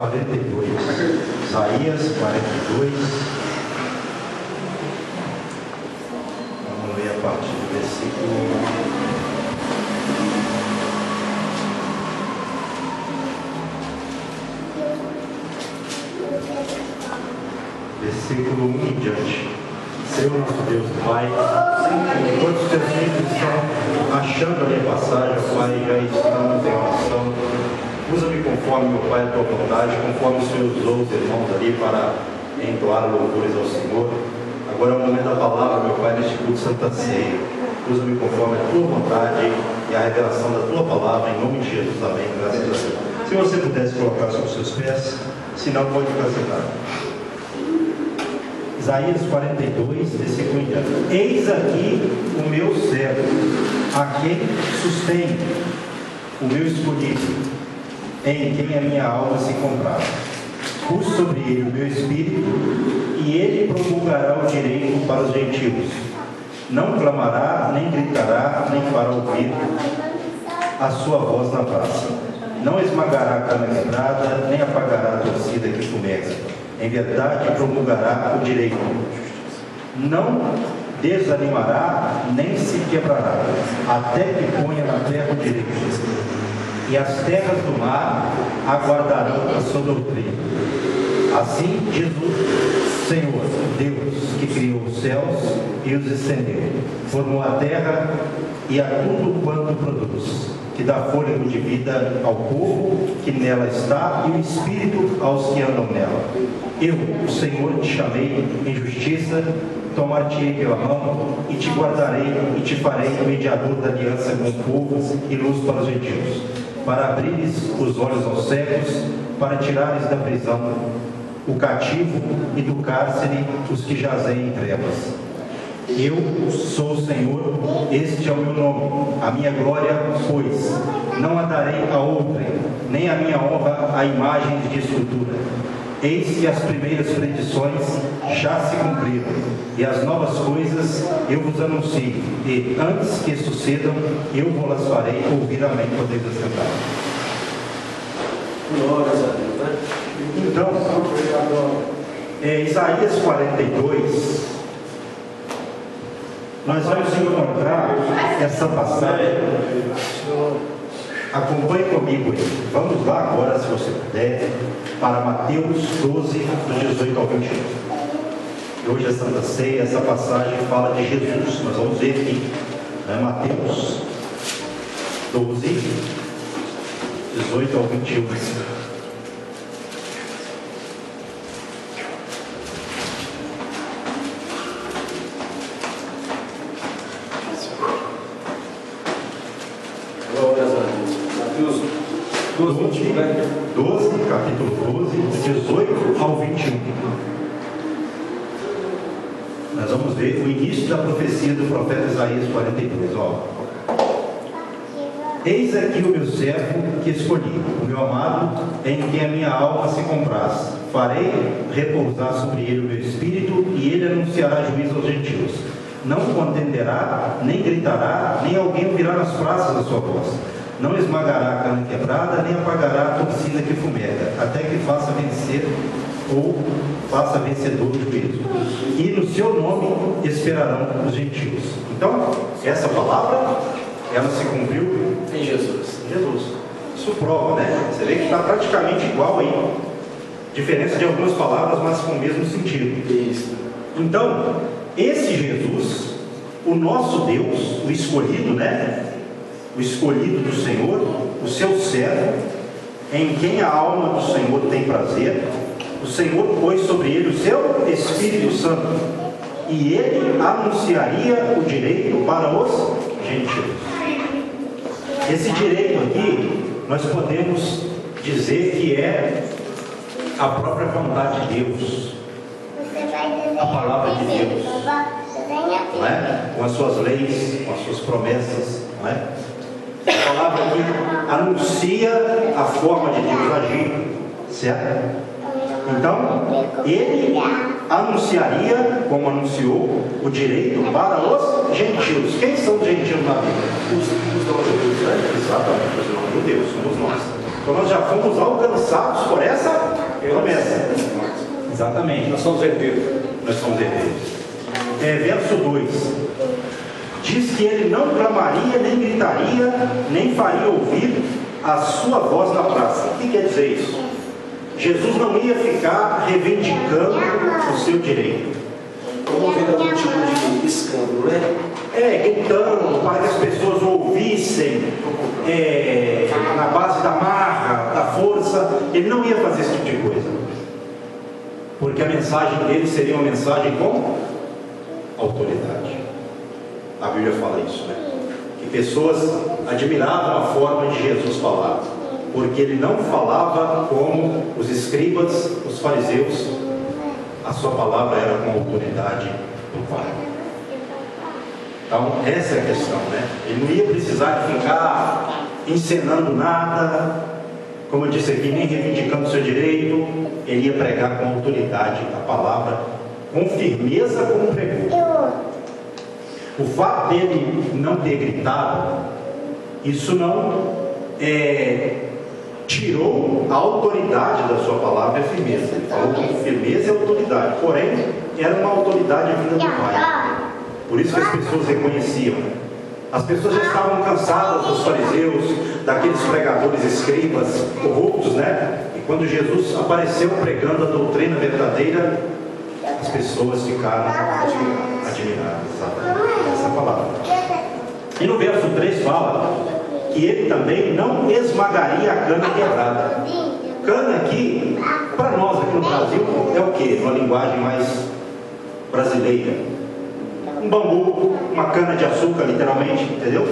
42, Isaías 42, vamos ler a partir do versículo 1 em diante. Senhor nosso Deus e Pai, enquanto os teus filhos estão achando a minha passagem, Pai, já estamos em oração. Usa-me conforme, meu Pai, a tua vontade, conforme o Senhor usou os irmãos ali para entoar louvores ao Senhor. Agora é o momento da palavra, meu Pai, neste culto Santa Ceia. Usa-me conforme a tua vontade e a revelação da tua palavra, em nome de Jesus. Amém. Graças a Deus. Se você pudesse colocar sobre os seus pés, se não, pode ficar sentado. Isaías 42, versículo 1. Eis aqui o meu servo, a quem sustento, o meu escolhido, em quem a minha alma se compraz. Pus sobre ele o meu espírito, e ele promulgará o direito para os gentios. Não clamará, nem gritará, nem fará ouvir a sua voz na praça. Não esmagará a cana quebrada, nem apagará a torcida que fumega. Em verdade promulgará o direito. Não desanimará, nem se quebrará, até que ponha na terra o direito. E as terras do mar aguardarão a sua doutrina. Assim diz o Senhor, Deus, que criou os céus e os estendeu, formou a terra e a tudo quanto produz, que dá fôlego de vida ao povo que nela está e o espírito aos que andam nela. Eu, o Senhor, te chamei em justiça, tomar-te-ei pela mão e te guardarei e te farei mediador da aliança com o povo e luz para os gentios, para abrires os olhos aos cegos, para tirares da prisão o cativo e do cárcere os que jazem em trevas. Eu sou o Senhor, este é o meu nome, a minha glória, pois não a darei a outrem, nem a minha honra a imagens de escultura. Eis que as primeiras predições já se cumpriram, e as novas coisas eu vos anuncio, e antes que sucedam, eu vos farei ouvir. Amém. Podemos cantar. Glórias a Deus, né? Então, Isaías 42, nós vamos encontrar essa passagem. Acompanhe comigo aí. Vamos lá agora, se você puder, para Mateus 12, do 18 ao 21. Hoje é Santa Ceia, essa passagem fala de Jesus. Nós vamos ver aqui, Mateus 12, 18 ao 21. Glórias a Deus. Mateus 12, capítulo 12, 18 ao 21. Nós vamos ver o início da profecia do profeta Isaías 42. Eis aqui o meu servo que escolhi, o meu amado, em quem a minha alma se compraz. Farei repousar sobre ele o meu espírito, e ele anunciará juízo aos gentios. Não contenderá, nem gritará, nem alguém ouvirá nas praças a sua voz. Não esmagará a cana quebrada, nem apagará a torcida que fumega, até que faça vencer ou faça vencedor o juízo. E no seu nome esperarão os gentios. Então, essa palavra, ela se cumpriu em Jesus. Isso prova, né? Você vê que está praticamente igual aí. Diferença de algumas palavras, mas com o mesmo sentido. Isso. Então, esse Jesus, o nosso Deus, o escolhido, né? O escolhido do Senhor, o seu servo, em quem a alma do Senhor tem prazer, o Senhor pôs sobre ele o seu Espírito Santo, e ele anunciaria o direito para os gentios. Esse direito aqui, nós podemos dizer que é a própria vontade de Deus, a palavra de Deus, não é? Com as suas leis, com as suas promessas, não é? A palavra aqui anuncia a forma de Deus agir, certo? Então, ele anunciaria, como anunciou, o direito para os gentios. Quem são os gentios na Bíblia? Os dons de Deus, né? Exatamente, os dons de Deus, somos nós. Então nós já fomos alcançados por essa promessa. Exatamente. Nós somos herdeiros. Nós somos herdeiros. Verso 2. Diz que ele não clamaria, nem gritaria, nem faria ouvir a sua voz na praça. O que quer dizer isso? Jesus não ia ficar reivindicando o seu direito. Promovendo algum tipo de escândalo, né? Gritando para que as pessoas ouvissem, na base da marra, da força. Ele não ia fazer esse tipo de coisa. Porque a mensagem dele seria uma mensagem com autoridade. A Bíblia fala isso, né? Que pessoas admiravam a forma de Jesus falar, porque ele não falava como os escribas, os fariseus. A sua palavra era com autoridade do Pai. Então essa é a questão, né? Ele não ia precisar de ficar encenando nada, como eu disse aqui, nem reivindicando o seu direito. Ele ia pregar com autoridade a palavra, com firmeza, como pregou. O fato dele não ter gritado, isso não tirou a autoridade da sua palavra e a firmeza. Ele falou com firmeza e autoridade, porém era uma autoridade vinda do Pai. Por isso que as pessoas reconheciam. As pessoas já estavam cansadas dos fariseus, daqueles pregadores escribas corruptos, né? E quando Jesus apareceu pregando a doutrina verdadeira, as pessoas ficaram admiradas. Essa palavra. E no verso 3 fala que ele também não esmagaria a cana quebrada. Cana aqui, para nós aqui no Brasil, é o que? Uma linguagem mais brasileira. Um bambu, uma cana de açúcar, literalmente, entendeu?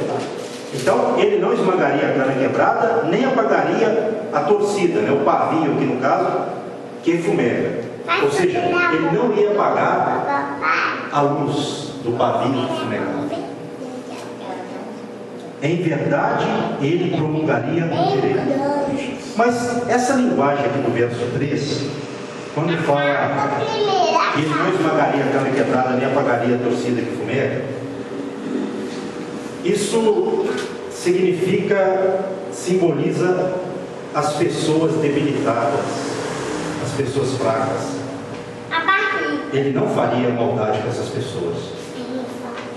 Então, ele não esmagaria a cana quebrada, nem apagaria a torcida, né? O pavio aqui no caso, que fumega. Ou seja, ele não ia apagar a luz do pavio fumegado. Em verdade, ele promulgaria o direito. Mas essa linguagem aqui do verso 3, quando fala que ele não esmagaria a cana quebrada, nem apagaria a torcida que fumega, isso simboliza as pessoas debilitadas, as pessoas fracas. Ele não faria maldade com essas pessoas.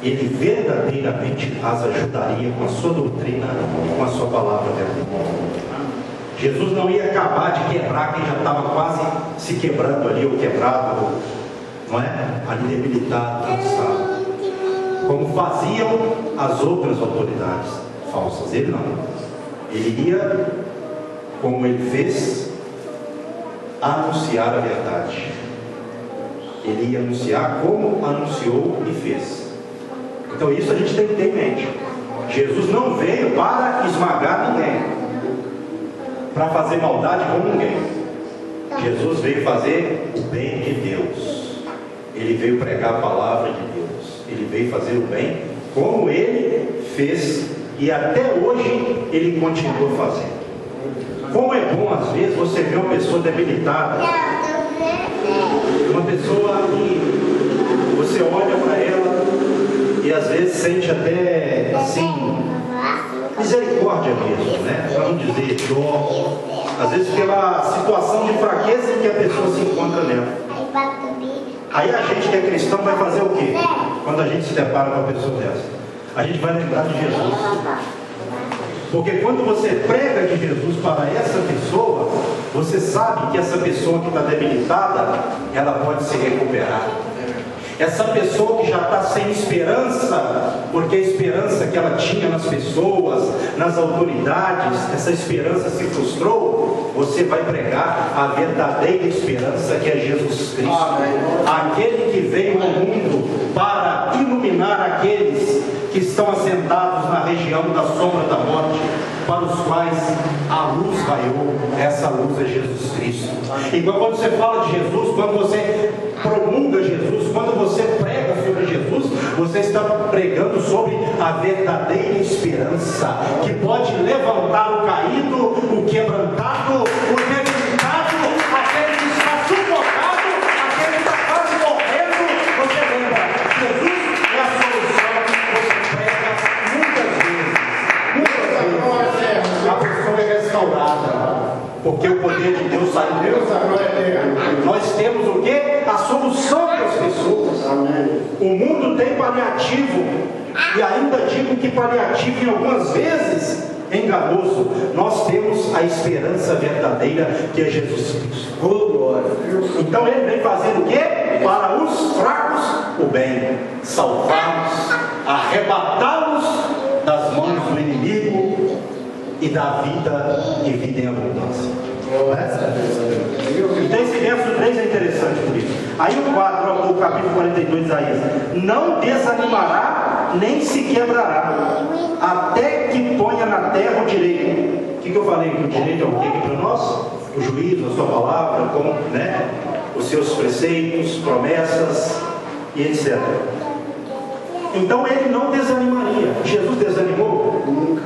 Ele verdadeiramente as ajudaria com a sua doutrina, com a sua palavra verdadeira. Jesus não ia acabar de quebrar quem já estava quase se quebrando ali, ou quebrado, não é? Ali debilitado, cansado, como faziam as outras autoridades falsas. Ele não. Ele ia, como ele fez, anunciar a verdade. Ele ia anunciar como anunciou e fez. Então isso a gente tem que ter em mente. Jesus não veio para esmagar ninguém, para fazer maldade com ninguém. Jesus veio fazer o bem de Deus. Ele veio pregar a palavra de Deus. Ele veio fazer o bem como ele fez, e até hoje ele continua fazendo. Como é bom às vezes você ver uma pessoa debilitada, uma pessoa que você olha para ela e às vezes sente até assim misericórdia mesmo, né? Para não dizer dó, às vezes pela situação de fraqueza em que a pessoa se encontra nela. Aí a gente que é cristão vai fazer o quê? Quando a gente se depara com uma pessoa dessa, a gente vai lembrar de Jesus. Porque quando você prega de Jesus para essa pessoa, você sabe que essa pessoa que está debilitada, ela pode se recuperar. Essa pessoa que já está sem esperança, porque a esperança que ela tinha nas pessoas, nas autoridades, essa esperança se frustrou, você vai pregar a verdadeira esperança, que é Jesus Cristo. Aquele que veio ao mundo para iluminar aqueles que estão assentados na região da sombra da morte, para os quais a luz raiou. Essa luz é Jesus Cristo. Igual quando você fala de Jesus, quando você promulga Jesus, quando você prega sobre Jesus, você está pregando sobre a verdadeira esperança, que pode levantar o caído, o quebrantado, o debilitado, aquele que está sufocado, aquele que está quase morrendo. Você lembra, Jesus é a solução. Você prega muitas vezes a pessoa é restaurada. Nós temos o quê? A solução para as pessoas. O mundo tem paliativo, e ainda digo que paliativo em algumas vezes enganoso. Nós temos a esperança verdadeira, que é Jesus Cristo. Então ele vem fazendo o quê? Para os fracos o bem, salvá-los, arrebatá-los das mãos do inimigo e da vida e vida em abundância. Então esse verso 3 é interessante por isso. Aí o 4, o capítulo 42 de Isaías: não desanimará, nem se quebrará, até que ponha na terra o direito. O que eu falei? Que o direito é o que aqui para nós? O juízo, a sua palavra, como, né? Os seus preceitos, promessas e etc. Então ele não desanimaria. Jesus desanimou? Nunca.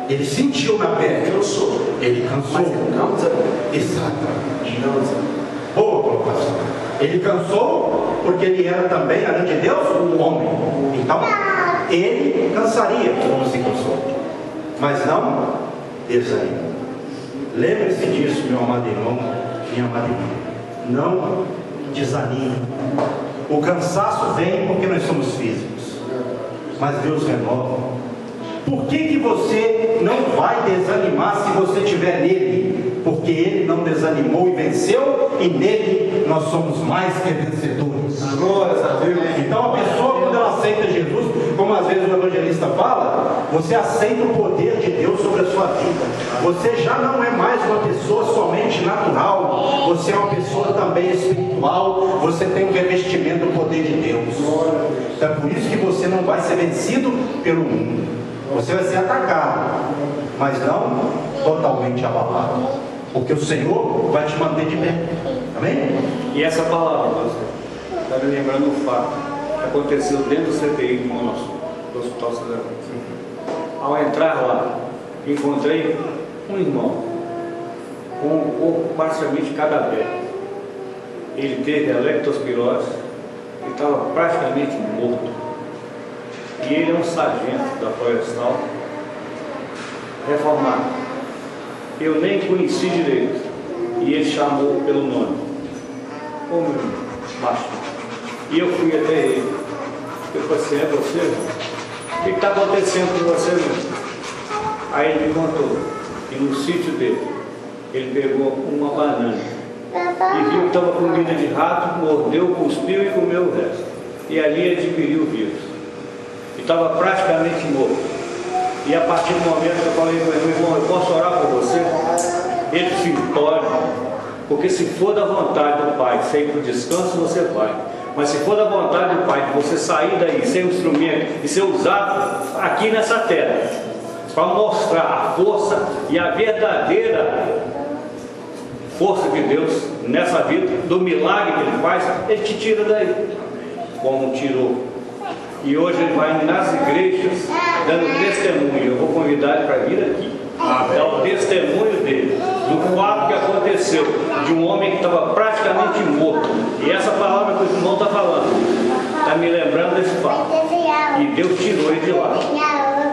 Ele sentiu na pele. Cansou. Ele cansou. Mas ele não desanimou. Exatamente. Não desanimou. Boa colocação. Ele cansou porque ele era também, além de Deus, um homem. Então, ele cansaria como se cansou. Mas não desanimou. Lembre-se disso, meu amado irmão, minha amada irmã. Não desanime. O cansaço vem porque nós somos físicos, mas Deus renova. Por que você não vai desanimar se você estiver nele? Porque ele não desanimou e venceu, e nele nós somos mais que vencedores. Glórias a Deus. Então a pessoa, quando ela aceita Jesus, como às vezes o evangelista fala, você aceita o poder de Deus sobre a sua vida. Você já não é mais uma pessoa somente natural, você é uma pessoa também espiritual, você tem um revestimento do poder de Deus. Então é por isso que você não vai ser vencido pelo mundo. Você vai ser atacado, mas não totalmente abalado, porque o Senhor vai te manter de pé. Amém? E essa palavra, pastor, está me lembrando o fato que aconteceu dentro do CTI do Hospital Cidadão. Ao entrar lá, encontrei um irmão com um corpo parcialmente cadavérico. Ele teve a leptospirose e estava praticamente morto. E ele é um sargento da Florestal, reformado. Eu nem conheci direito. E ele chamou pelo nome. Ô meu macho. E eu fui até ele. Eu falei assim: é você, irmão? O que está acontecendo com você, irmão? Aí ele me contou que no sítio dele, ele pegou uma banana e viu que estava comida de rato, mordeu, cuspiu e comeu o resto. E ali adquiriu o vírus. E estava praticamente morto. E a partir do momento que eu falei para ele: irmão, eu posso orar por você? Ele disse: pode, porque se for da vontade do Pai de você ir para o descanso, você vai. Mas se for da vontade do Pai de você sair daí, ser um instrumento e ser usado aqui nessa terra, para mostrar a força e a verdadeira força de Deus nessa vida, do milagre que Ele faz, Ele te tira daí, como tirou. E hoje ele vai nas igrejas dando testemunho. Eu vou convidar ele para vir aqui, dar o testemunho dele, do fato que aconteceu, de um homem que estava praticamente morto. E essa palavra que o irmão está falando, está me lembrando desse fato. E Deus tirou ele de lá.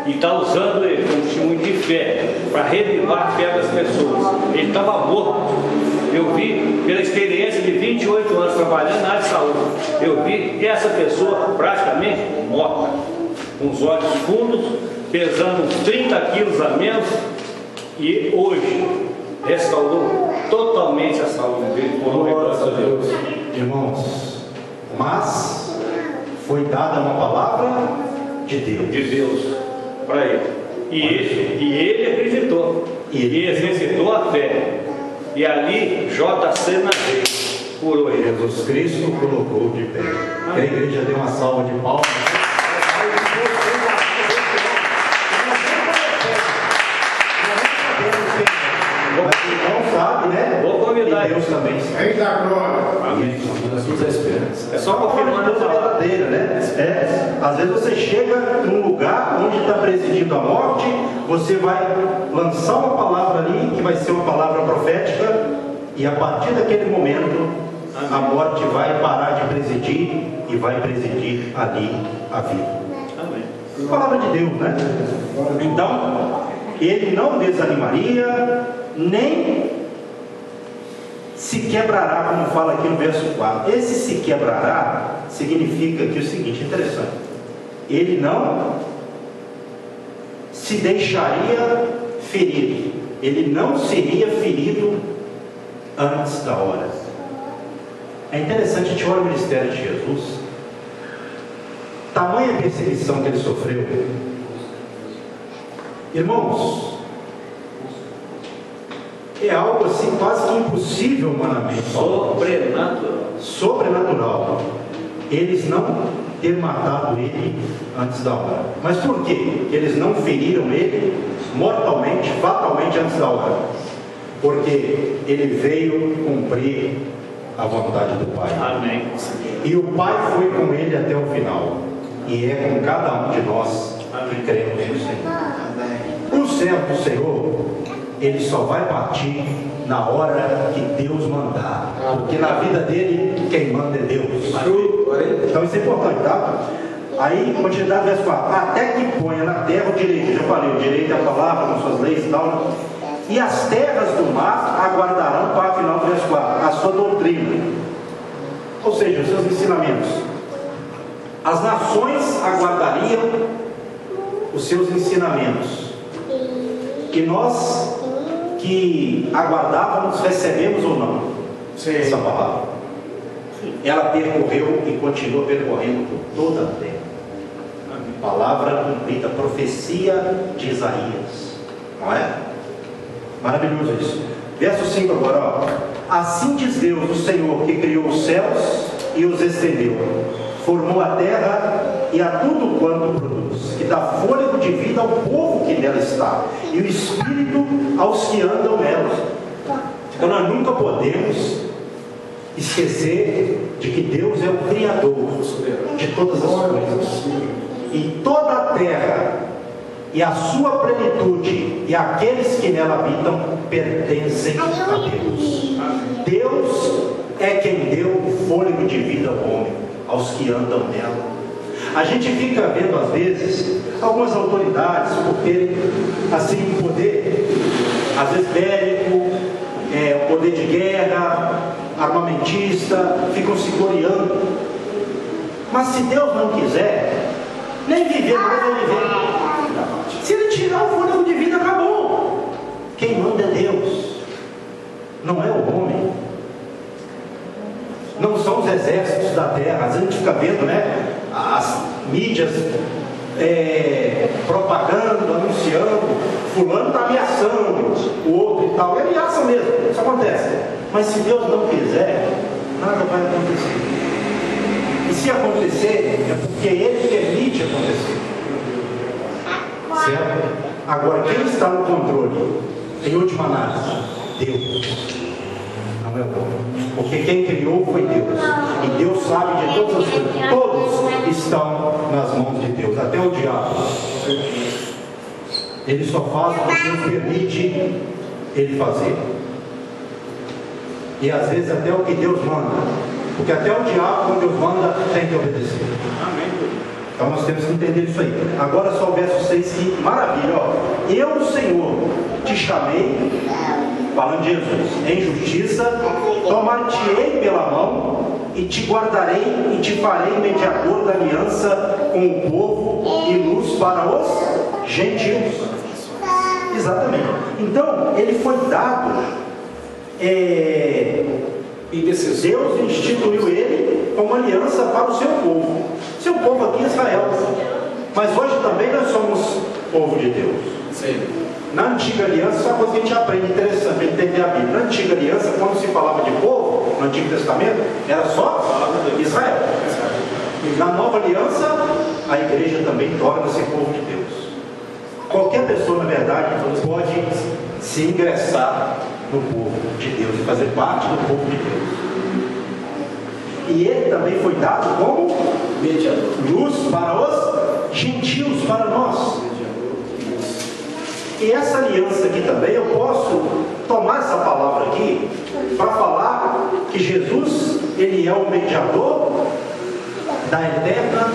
E está usando ele como testemunho de fé, para revivar a fé das pessoas. Ele estava morto. Eu vi, pela experiência de 28 anos trabalhando na área de saúde, eu vi essa pessoa praticamente morta, com os olhos fundos, pesando uns 30 quilos a menos, e hoje restaurou totalmente a saúde dele, por glória a Deus. Irmãos, mas foi dada uma palavra de Deus. De Deus para ele. E ele acreditou. E ele exercitou a fé. E ali, JC na vez, curou ele. Jesus Cristo colocou de pé. Que a igreja dê uma salva de palmas. Não sabe, né? Vou convidar Deus também sabe. Eita glória. Amém. Nós a esperança. É só confirmando a palavra verdadeira, né? Às vezes você chega num lugar onde está presidindo a morte, você vai lançar uma palavra ali, que vai ser uma palavra profética, e a partir daquele momento, a morte vai parar de presidir e vai presidir ali a vida. Amém. Palavra de Deus, né? Então, ele não desanimaria, nem se quebrará, como fala aqui no verso 4. Esse se quebrará significa que o seguinte, interessante, ele não se deixaria ferir, ele não seria ferido antes da hora. É interessante, a gente olha o ministério de Jesus, tamanha perseguição que ele sofreu. Irmãos, é algo assim quase que impossível humanamente. Sobrenatural. Eles não ter matado ele antes da hora. Mas por quê? Eles não feriram ele mortalmente, fatalmente antes da hora. Porque ele veio cumprir a vontade do Pai. Amém. E o Pai foi com ele até o final. E é com cada um de nós que cremos no Senhor. O servo do Senhor, ele só vai partir na hora que Deus mandar. Porque na vida dele, quem manda é Deus. Então isso é importante, tá? Aí, continuidade verso 4. Até que ponha na terra o direito. Eu já falei, o direito é a palavra, com suas leis e tal. E as terras do mar aguardarão para o final do verso 4, a sua doutrina. Ou seja, os seus ensinamentos. As nações aguardariam os seus ensinamentos. E nós que aguardávamos, recebemos ou não? Sim. Essa palavra. Ela percorreu e continua percorrendo por toda a terra. Palavra cumprida, profecia de Isaías. Não é? Maravilhoso isso. Verso 5 agora, ó. Assim diz Deus, o Senhor, que criou os céus e os estendeu, formou a terra e a tudo quanto produz, que dá fôlego de vida ao povo que nela está, e o espírito aos que andam nela. Então nós nunca podemos esquecer de que Deus é o Criador de todas as coisas. E toda a terra e a sua plenitude e aqueles que nela habitam pertencem a Deus. Deus é quem deu o fôlego de vida ao homem, aos que andam nela. A gente fica vendo às vezes algumas autoridades por terem assim um poder, às vezes bélico, poder de guerra, armamentista, ficam se gloriando. Mas se Deus não quiser, nem viver mais vai viver. Se ele tirar o fôlego de vida, acabou. Quem manda é Deus, não é o homem. Não são os exércitos da terra. Às vezes a gente fica vendo, né, as mídias propagando, anunciando, fulano está ameaçando o outro e tal. É ameaça mesmo, isso acontece. Mas se Deus não quiser, nada vai acontecer. E se acontecer, é porque Ele permite acontecer. Certo? Agora, quem está no controle, em última análise? Deus. Não é o homem. Porque quem criou foi Deus. E Deus sabe de todas as coisas. Todos estão nas mãos de Deus, até o diabo. Ele só faz o que Deus permite ele fazer. E às vezes até o que Deus manda. Porque até o diabo, quando Deus manda, tem que obedecer. Amém. Então nós temos que entender isso aí. Agora só o verso 6, que maravilha, ó. Eu, o Senhor, te chamei, falando de Jesus, em justiça, tomar-te-ei pela mão, e te guardarei, e te farei mediador da aliança com o povo, e luz para os gentios. Exatamente. Então, ele foi dado, Deus instituiu ele como aliança para o seu povo. Seu povo aqui é Israel. Mas hoje também nós somos povo de Deus. Sim. Na antiga aliança, isso é uma coisa que a gente aprende interessante, a gente entender a Bíblia. Na antiga aliança, quando se falava de povo, no Antigo Testamento, era só Israel. E na nova aliança, a igreja também torna-se povo de Deus. Qualquer pessoa, na verdade, pode se ingressar no povo de Deus e fazer parte do povo de Deus. E ele também foi dado como mediador, luz para os gentios, para nós. E essa aliança aqui também, eu posso tomar essa palavra aqui para falar que Jesus, ele é o mediador da eterna,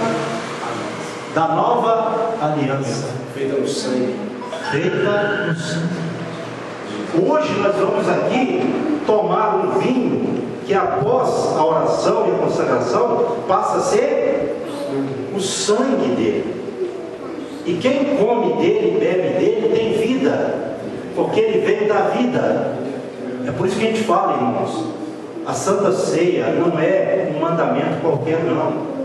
da nova aliança, feita no sangue. Feita no sangue. Hoje nós vamos aqui tomar um vinho que após a oração e a consagração passa a ser o sangue dele. E quem come dele e bebe dele tem vida, porque ele veio da vida. É por isso que a gente fala, irmãos, a Santa Ceia não é um mandamento qualquer, não.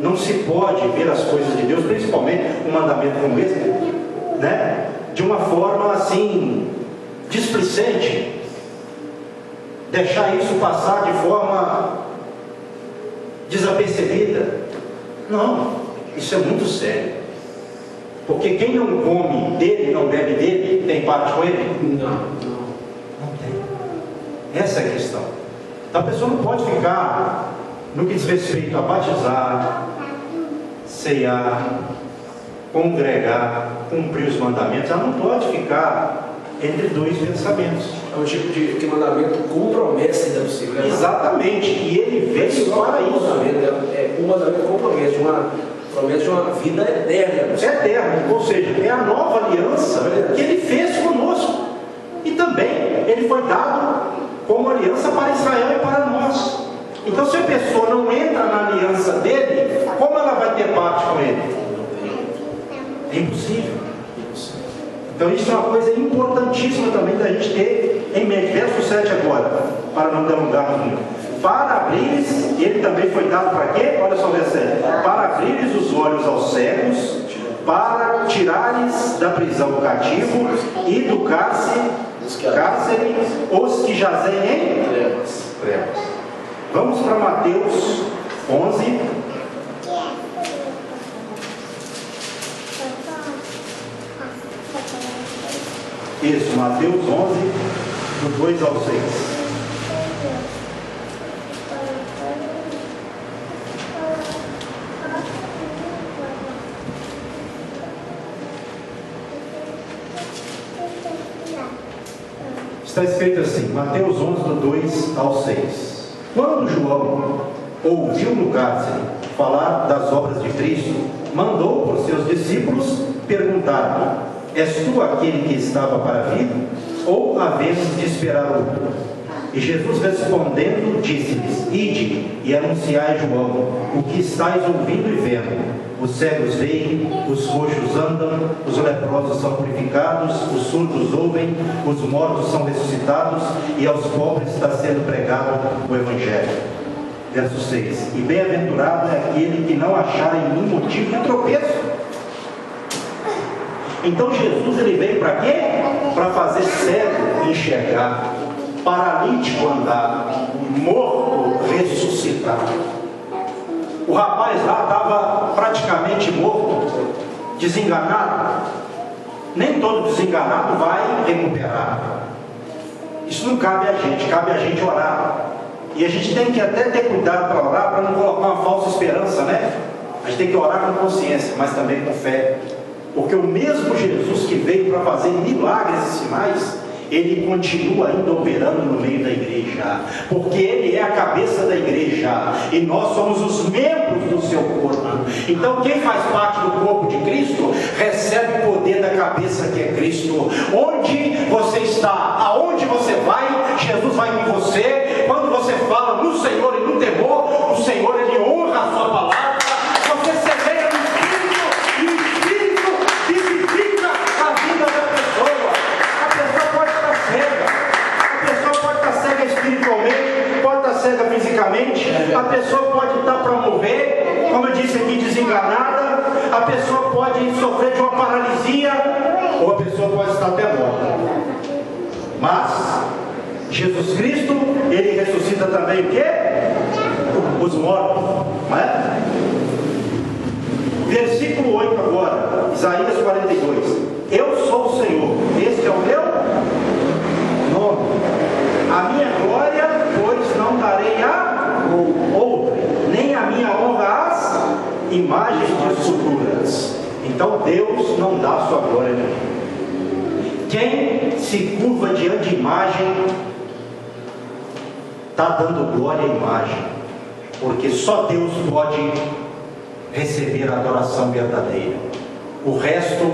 Não se pode ver as coisas de Deus, principalmente um mandamento como esse, né, de uma forma assim, displicente. Deixar isso passar de forma desapercebida. Não, isso é muito sério. Porque quem não come dele, não bebe dele, tem parte com ele? Não. Não tem. Essa é a questão. Então a pessoa não pode ficar no que diz respeito a batizar, ceiar, congregar, cumprir os mandamentos. Ela não pode ficar entre dois pensamentos. É um tipo de mandamento com promessa ainda possível. Exatamente. E ele veio para isso. Um mandamento com promessa de uma vida eterna. Eterno, ou seja, é a nova aliança que ele fez conosco. E também ele foi dado como aliança para Israel e para nós. Então, se a pessoa não entra na aliança dele, como ela vai ter parte com ele? É impossível. Então, isso é uma coisa importantíssima também da gente ter em mente. Verso 7 agora, para não delongarmos muito. Para abrires, ele também foi dado para quê? Olha só o verso 7. Para abrires os olhos aos cegos, para tirares da prisão o cativo e do cárcere os que jazem em trevas. Vamos para Mateus 11. Isso, Mateus 11, do 2 ao 6. Está escrito assim, Mateus 11, do 2 ao 6. Quando João ouviu no cárcere falar das obras de Cristo, mandou por seus discípulos perguntar: és tu aquele que estava para vir? Ou havemos de esperar outro? E Jesus respondendo disse-lhes: ide e anunciai a João o que estáis ouvindo e vendo. Os cegos veem, os coxos andam, os leprosos são purificados, os surdos ouvem, os mortos são ressuscitados, e aos pobres está sendo pregado o Evangelho. Verso 6. E bem-aventurado é aquele que não achar em mim motivo de tropeço. Então Jesus ele veio para quê? Para fazer cego enxergar, paralítico andar, morto ressuscitar. O rapaz lá estava praticamente morto, desenganado. Nem todo desenganado vai recuperar. Isso não cabe a gente orar. E a gente tem que até ter cuidado para orar, para não colocar uma falsa esperança, né? A gente tem que orar com consciência, mas também com fé. Porque o mesmo Jesus que veio para fazer milagres e sinais, ele continua ainda operando no meio da igreja, porque ele é a cabeça da igreja e nós somos os membros do seu corpo. Então quem faz parte do corpo de Cristo recebe o poder da cabeça que é Cristo. Onde você está, aonde você vai, Jesus vai com você. Quando você fala no Senhor e no temor, o Senhor ele honra a sua palavra. Você semeia no Espírito e o Espírito vivifica a vida da pessoa. A pessoa pode estar cega, a pessoa pode estar cega espiritualmente, pode estar cega fisicamente, a pessoa pode estar para mover, como eu disse aqui, desenganada, a pessoa pode sofrer de uma paralisia, ou a pessoa pode estar até morta. Mas Jesus Cristo, ele ressuscita também o quê? Os mortos, não é? Versículo 8 agora, Isaías 42. Eu sou o Senhor, este é o meu nome. A minha glória, pois não darei a outra, nem a minha honra às imagens de esculturas. Então Deus não dá a sua glória a ninguém. Quem se curva diante de imagem está dando glória à imagem, porque só Deus pode receber a adoração verdadeira. O resto,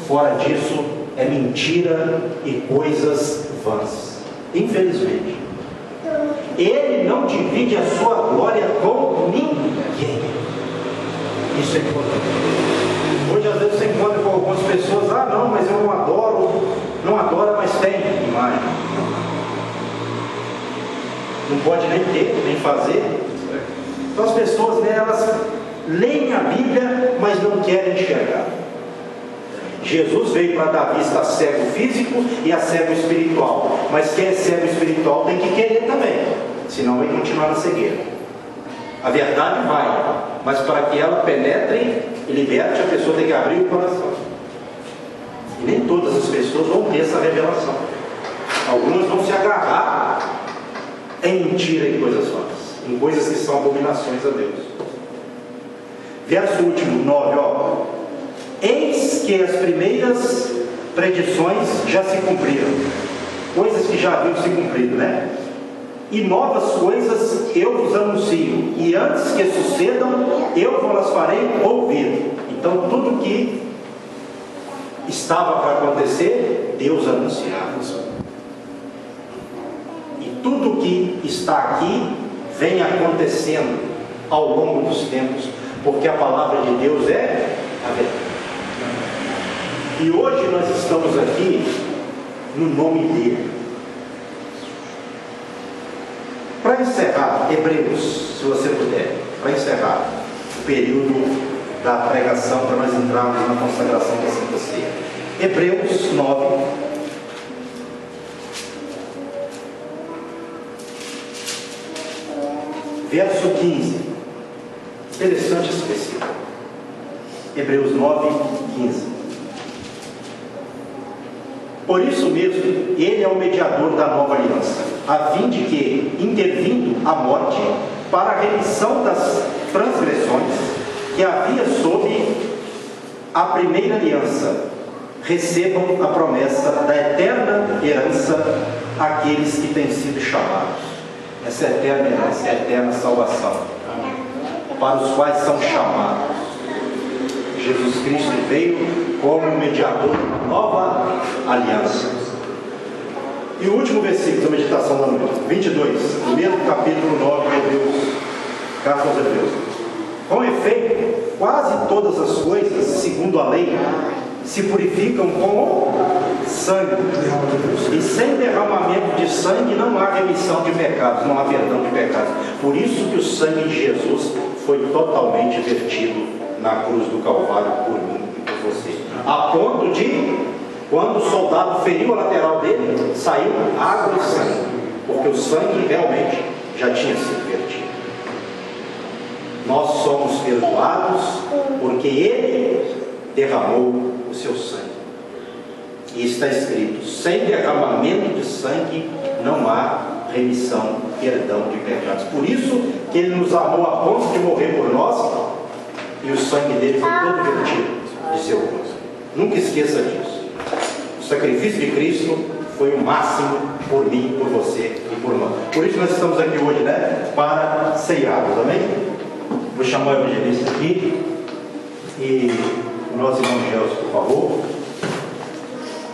fora disso, é mentira e coisas vãs, infelizmente. Ele não divide a sua glória com ninguém. Isso é importante. Hoje às vezes você encontra com algumas pessoas, não, mas eu não adoro, mas tem imagem. Não pode nem ter, nem fazer. Então as pessoas, né, elas leem a Bíblia, mas não querem enxergar. Jesus veio para dar vista a cego físico e a cego espiritual. Mas quem é cego espiritual tem que querer também, senão vai continuar na cegueira. A verdade vai, mas para que ela penetre e liberte, a pessoa tem que abrir o coração. E nem todas as pessoas vão ter essa revelação. Algumas vão se agarrar em mentira e coisas falsas, em coisas que são abominações a Deus. Verso último, 9, eis que as primeiras predições já se cumpriram, coisas que já haviam se cumprido, né? E novas coisas eu vos anuncio, e antes que sucedam, eu vos farei ouvir. Então tudo que estava para acontecer, Deus anunciava. E tudo que está aqui vem acontecendo ao longo dos tempos, porque a palavra de Deus é a verdade. E hoje nós estamos aqui no nome dele. Para encerrar, Hebreus, se você puder, para encerrar o período da pregação, para nós entrarmos na consagração da Santa Ceia. Hebreus 9. Verso 15. Interessante esse versículo. Hebreus 9, 15. Por isso mesmo, ele é o mediador da nova aliança, a fim de que, intervindo a morte, para a remissão das transgressões que havia sob a primeira aliança, recebam a promessa da eterna herança aqueles que têm sido chamados. Essa eterna herança, a eterna salvação, para os quais são chamados. Jesus Cristo veio como mediador da nova aliança. E o último versículo da meditação da noite, 22, primeiro capítulo 9 de Hebreus, carta aos Hebreus. Com efeito, quase todas as coisas, segundo a lei, se purificam com sangue, e sem derramamento de sangue não há remissão de pecados, não há perdão de pecados. Por isso que o sangue de Jesus foi totalmente vertido na cruz do Calvário por mim e por você, a ponto de, quando o soldado feriu a lateral dele, saiu água e sangue, porque o sangue realmente já tinha sido vertido. Nós somos perdoados porque ele derramou o seu sangue, e está escrito: sem derramamento de sangue não há remissão, perdão de pecados. Por isso que ele nos amou a ponto de morrer por nós, e o sangue dele foi todo vertido de seu corpo. Nunca esqueça disso. O sacrifício de Cristo foi o máximo por mim, por você e por nós. Por isso nós estamos aqui hoje, né? Para ceiarmos, amém? Vou chamar o evangelista aqui e o nosso irmão Gelson, por favor.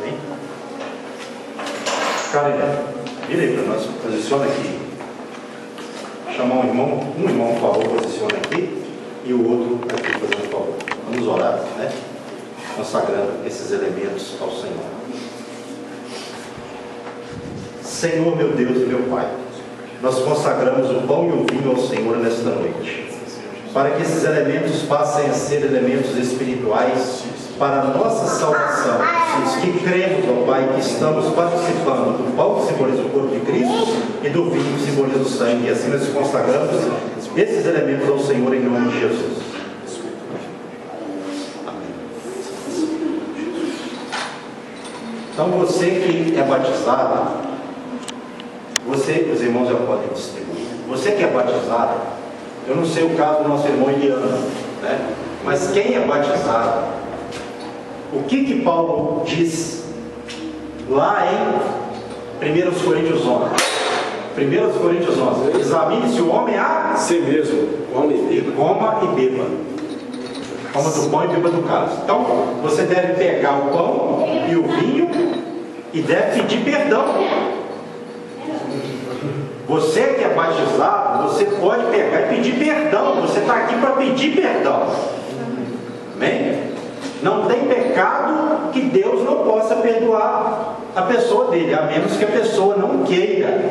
Amém? Karen, vira aí para nós, posiciona aqui. Vou chamar um irmão, por favor, posiciona aqui. E o outro aqui fazendo favor. Vamos orar, né? Consagrando esses elementos ao Senhor. Senhor, meu Deus e meu Pai, nós consagramos o pão e o vinho ao Senhor nesta noite, para que esses elementos passem a ser elementos espirituais para a nossa salvação. Que cremos, ó Pai, que estamos participando do pão que simboliza o corpo de Cristo e do vinho que simboliza o sangue. E assim nós consagramos esses elementos ao Senhor em nome de Jesus. Então você que é batizado, os irmãos já podem distribuir. Você que é batizado, eu não sei o caso do nosso irmão Eliano, né? Mas quem é batizado, o que Paulo diz lá em 1 Coríntios 11? 1 Coríntios 11: examine-se o homem a si mesmo, coma e beba. Coma do pão e beba do cálice. Então, você deve pegar o pão e o vinho e deve pedir perdão. Você que é batizado, você pode pegar e pedir perdão. Você está aqui para pedir perdão. Amém? Não tem pecado que Deus não possa perdoar a pessoa dele, a menos que a pessoa não queira.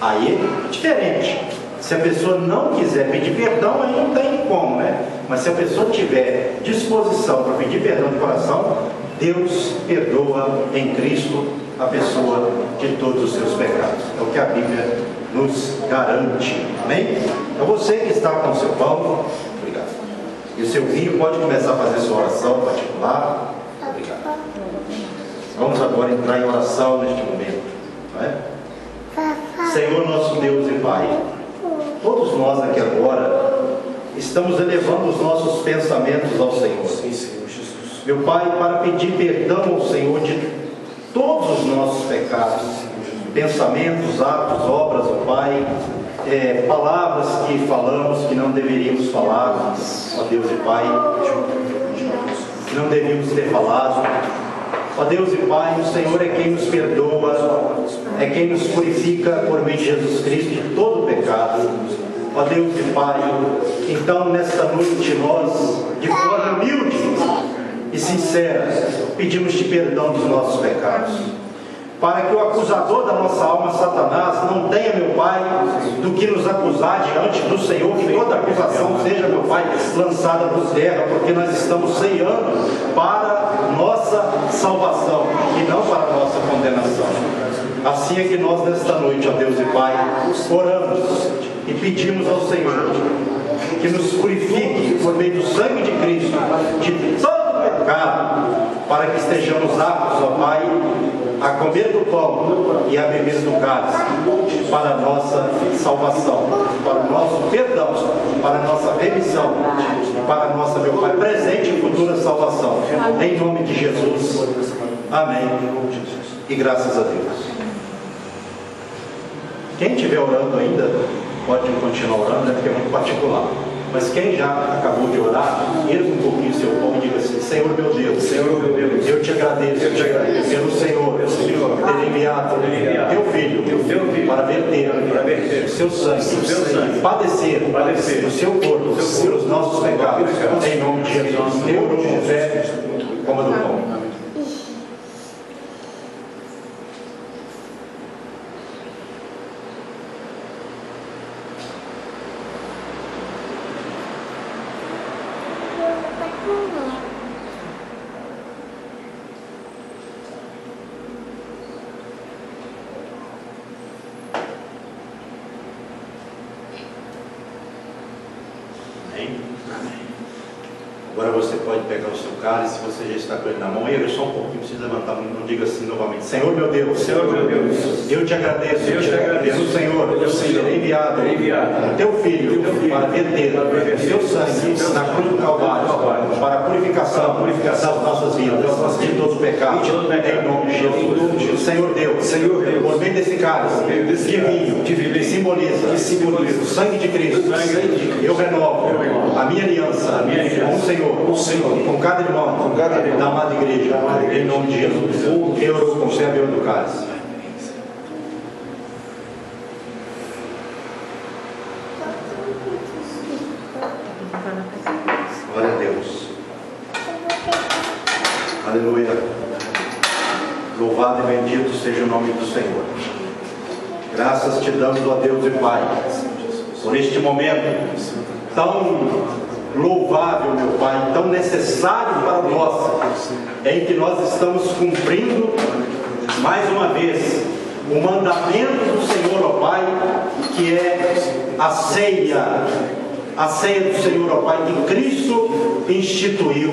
Aí é diferente. Se a pessoa não quiser pedir perdão, aí não tem como, né? Mas se a pessoa tiver disposição para pedir perdão de coração, Deus perdoa em Cristo a pessoa de todos os seus pecados. É o que a Bíblia nos garante. Amém? Então você que está com o seu pão, obrigado. E o seu vinho, pode começar a fazer sua oração particular. Obrigado. Vamos agora entrar em oração neste momento. Não é? Senhor nosso Deus e Pai, todos nós aqui agora estamos elevando os nossos pensamentos ao Senhor. Sim, Senhor Jesus. Meu Pai, para pedir perdão ao Senhor de todos os nossos pecados, pensamentos, atos, obras, ó Pai, palavras que falamos que não deveríamos falar, ó Deus e Pai, que não deveríamos ter falado. Ó Deus e Pai, o Senhor é quem nos perdoa, é quem nos purifica por meio de Jesus Cristo de todo pecado. Ó Deus e Pai, então nesta noite nós, de forma humilde e sincera, pedimos-te perdão dos nossos pecados, para que o acusador da nossa alma, Satanás, não tenha, meu Pai, do que nos acusar diante do Senhor, que toda acusação seja, meu Pai, lançada por terra, porque nós estamos ceando para nossa salvação e não para nossa condenação. Assim é que nós nesta noite, ó Deus e Pai, oramos e pedimos ao Senhor que nos purifique por meio do sangue de Cristo de todo pecado, para que estejamos aptos, ó Pai, a comer do pão e a beber do cálice, para a nossa salvação, para o nosso perdão, para a nossa remissão, para a nossa, meu Pai, presente e futura salvação. Em nome de Jesus. Amém. E graças a Deus. Quem estiver orando ainda, pode continuar orando, porque é muito particular. Mas quem já acabou de orar, erga um pouquinho o seu pão e diga assim: Senhor meu Deus, Senhor meu Deus, eu te agradeço, pelo Senhor, ter enviado teu Filho para verter o seu sangue, padecer o seu corpo pelos nossos pecados, em nome de Jesus. Eu oro com fé, coma do pão. Agora você pode pegar o seu cálice, se você já está com ele na mão, erga só um pouquinho, precisa levantar, não diga assim novamente: Senhor meu Deus, eu te agradeço, pelo Senhor, ter enviado o teu Filho para verter o seu sangue na cruz do Calvário, para a purificação das nossas vidas, de todo o pecado, em nome de Jesus. Senhor Deus, por meio desse cálice, que vinho, que simboliza o sangue de Cristo, eu renovo a minha aliança com o Senhor, com cada irmão, da amada igreja, em nome de Jesus. Eu oro com fé, bebo do cálice. Glória a Deus. Aleluia. Louvado e bendito seja o nome do Senhor. Graças te damos, ó Deus e Pai, por este momento tão louvável, meu Pai, tão necessário para nós, em que nós estamos cumprindo mais uma vez o mandamento do Senhor, ó Pai, que é a ceia do Senhor, ó Pai, que Cristo instituiu.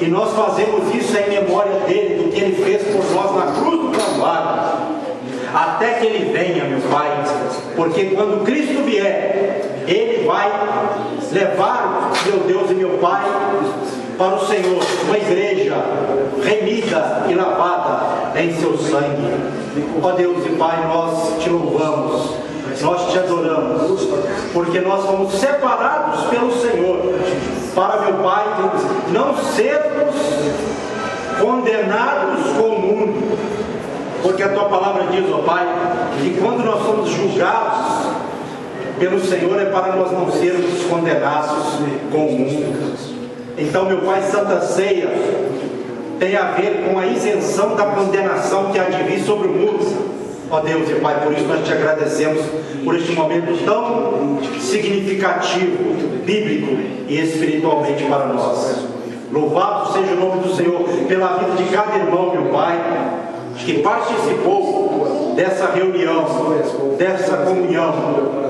E nós fazemos isso em memória dele, do que ele fez por nós na cruz do Calvário, até que ele venha, meu Pai, porque quando Cristo vier, ele vai levar, meu Deus e meu Pai, para o Senhor uma igreja remida e lavada em seu sangue. Ó Deus e Pai, nós te louvamos, nós te adoramos, porque nós fomos separados pelo Senhor, para, meu Pai, não sermos condenados com o mundo, porque a Tua palavra diz, ó Pai, que quando nós somos julgados pelo Senhor é para nós não sermos condenados com o mundo. Então, meu Pai, Santa Ceia tem a ver com a isenção da condenação que há de vir sobre o mundo. Ó Deus e Pai, por isso nós te agradecemos por este momento tão significativo, bíblico e espiritualmente para nós. Louvado seja o nome do Senhor pela vida de cada irmão, meu Pai, que participou dessa reunião, dessa comunhão,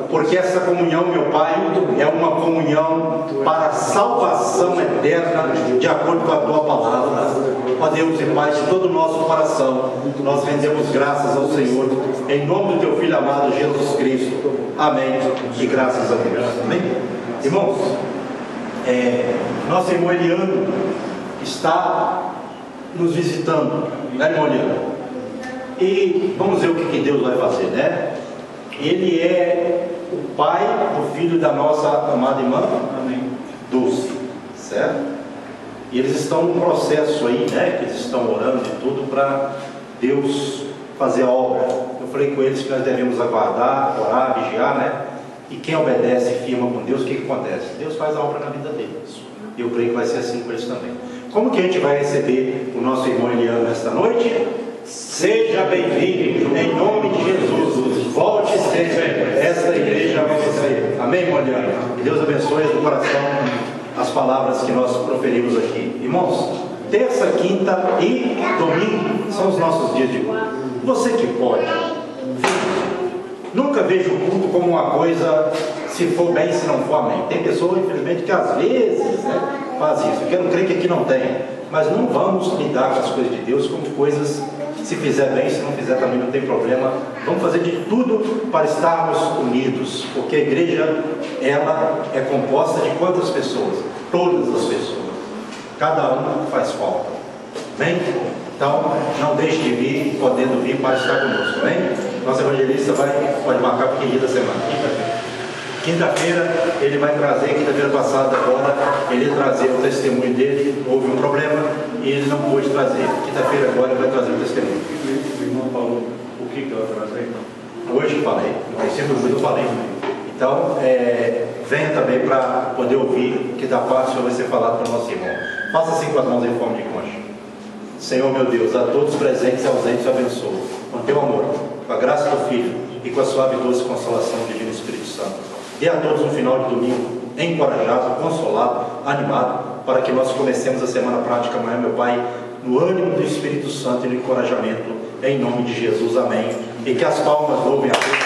porque essa comunhão, meu Pai, é uma comunhão para a salvação eterna, de acordo com a Tua palavra. Ó Deus e Pai, de todo o nosso coração, nós rendemos graças ao Senhor, em nome do Teu Filho amado, Jesus Cristo. Amém. E graças a Deus. Amém. Irmãos, nosso irmão Eliano está nos visitando, né, irmão Eliano? E vamos ver o que Deus vai fazer, né? Ele é o pai do filho da nossa amada irmã, amém, Dulce, certo? E eles estão num processo aí, né? Que eles estão orando e tudo para Deus fazer a obra. Eu falei com eles que nós devemos aguardar, orar, vigiar, né? E quem obedece e firma com Deus, o que acontece? Deus faz a obra na vida deles. E eu creio que vai ser assim com eles também. Como que a gente vai receber o nosso irmão Eliano nesta noite? Seja bem-vindo, em nome de Jesus. Volte sempre. Esta igreja vai ser. Amém, irmão Eliano? Que Deus abençoe do coração as palavras que nós proferimos aqui. Irmãos, terça, quinta e domingo são os nossos dias de culto. Você que pode, nunca vejo o culto como uma coisa, se for bem, se não for, amém. Tem pessoas, infelizmente, que às vezes, né, faz isso. Eu não creio que aqui não tem. Mas não vamos lidar com as coisas de Deus como coisas, se fizer bem, se não fizer também não tem problema. Vamos fazer de tudo para estarmos unidos, porque a igreja, ela é composta de quantas pessoas? Todas as pessoas. Cada um faz falta. Amém? Então, não deixe de vir, podendo vir para estar conosco. Amém? Nosso evangelista pode marcar o dia da semana. Quinta-feira ele vai trazer, quinta-feira passada agora, ele ia trazer o testemunho dele, houve um problema e ele não pôde trazer. Quinta-feira agora ele vai trazer o testemunho. O irmão falou o que eu trazei? Hoje falei, no princípio do eu falei. Então, venha também para poder ouvir que da parte do Senhor vai ser falado para o nosso irmão. Faça assim com as mãos em forma de concha. Senhor meu Deus, a todos os presentes e ausentes abençoa, com teu amor, com a graça do Filho e com a suave e doce consolação do Divino Espírito Santo. Dê a todos um final de domingo encorajado, consolado, animado, para que nós comecemos a semana prática amanhã, meu Pai, no ânimo do Espírito Santo e no encorajamento, em nome de Jesus, amém. E que as palmas louvem a Deus.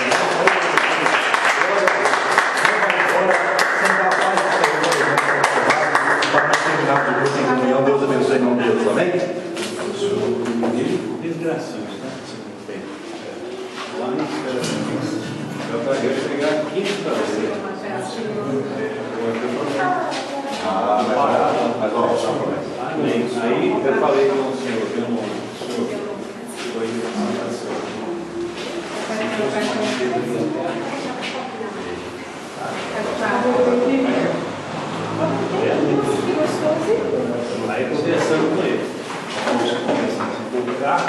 Para nós terminar de luz em comunhão, Deus abençoe em nome de Jesus, amém? Desgrações, tá? Lá em eu vou chegar aqui para você. Mas vamos só começar. Aí eu falei com o senhor, eu não foi aí conversando com ele. O carro,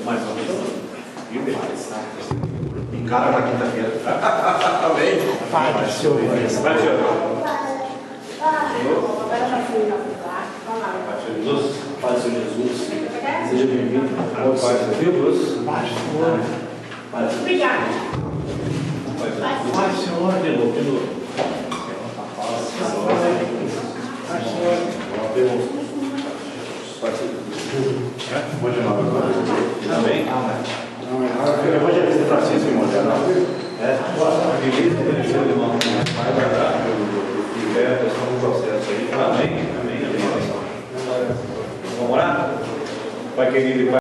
mais ou menos. Encara na quinta-feira. Amém. Pai do Senhor. Vai, Senhor. Pai do Senhor Jesus. Seja bem-vindo. Pai do Senhor Jesus. Obrigado. Pai do Senhor. De novo. Hoje não, agora. Amém. Eu vou dizer que Francisco me mandou, não? Vai guardar. Estamos no processo aí. Amém. Amém. Vamos orar? Pai querido e Pai.